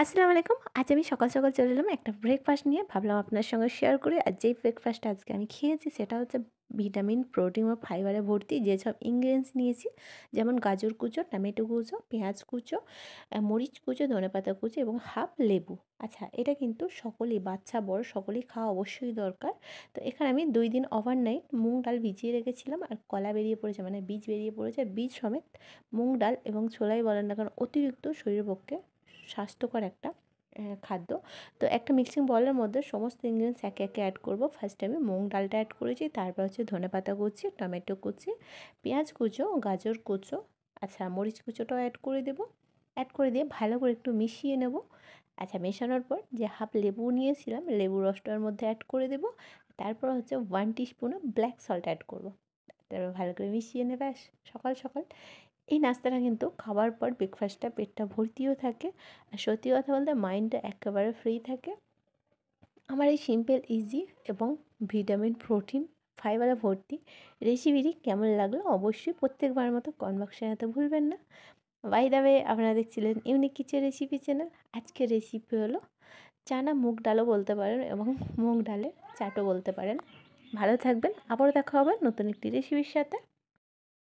আসসালামু আলাইকুম। আজ আমি সকাল, সকাল চলে এলাম একটা ব্রেকফাস্ট নিয়ে। ভাবলাম আপনার সঙ্গে শেয়ার করি। আর যেই ব্রেকফাস্টটা আজকে আমি খেয়েছি সেটা হচ্ছে ভিটামিন, প্রোটিন ও ফাইবারে ভর্তি যেসব ইনগ্রিডিয়েন্টস নিয়েছি, যেমন গাজর কুচো, টমেটো কুচো, পেঁয়াজ কুচো, মরিচ কুচো, ধনেপাতা কুচো এবং হাফ লেবু। আচ্ছা, এটা কিন্তু সকলেই বাচ্চা বড় সকলেই খাওয়া অবশ্যই দরকার। তো এখানে আমি ২ দিন ওভারনাইট মুগ ডাল ভিজিয়ে রেখেছিলাম আর কলা বেরিয়ে পড়েছে মানে বীজ বেরিয়ে পড়েছে। বীজ সমেত মুগ ডাল এবং ছোলাই বলেন না কেন অতিরিক্ত শরীরের পক্ষে স্বাস্থ্যকর একটা খাদ্য। তো একটা মিক্সিং বোলের মধ্যে সমস্ত ইনগ্রিডিয়েন্টস একে, একে অ্যাড করব। ফার্স্টে আমি মুগ ডালটা অ্যাড করেছি, তারপর হচ্ছে ধনেপাতা কুচি, টমেটো কুচি, পেঁয়াজ কুচো, গাজর কুচো, আচ্ছা মরিচ কুচোটাও অ্যাড করে দেবো। অ্যাড করে দিয়ে ভালো করে একটু মিশিয়ে নেব। আচ্ছা মেশানোর পর যে হাফ লেবু নিয়েছিলাম, লেবুর রসটার মধ্যে অ্যাড করে দেবো। তারপর হচ্ছে 1 টিস্পুনও ব্ল্যাক সল্ট অ্যাড করব। তারপর ভালো করে মিশিয়ে নেবে। ব্যাস সকাল, সকাল এই নাস্তাটা কিন্তু খাওয়ার পর ব্রেকফাস্টটা পেটটা ভর্তিও থাকে। আর সত্যি কথা বলতে মাইন্ডটা একেবারে ফ্রি থাকে। আমার এই সিম্পল ইজি এবং ভিটামিন, প্রোটিন, ফাইবারে ভর্তি রেসিপিটি কেমন লাগলো অবশ্যই প্রত্যেকবার মতো কমেন্ট বক্সে জানাতে ভুলবেন না। বাই দ্য ওয়ে আপনারা দেখছিলেন ইউনিক কিছু রেসিপি চ্যানেল। আজকের রেসিপি হলো চানা মুগ ডালও বলতে পারেন এবং মুগ ডালের চাটও বলতে পারেন। ভালো থাকবেন। আবারও দেখা হবে নতুন একটি রেসিপির সাথে।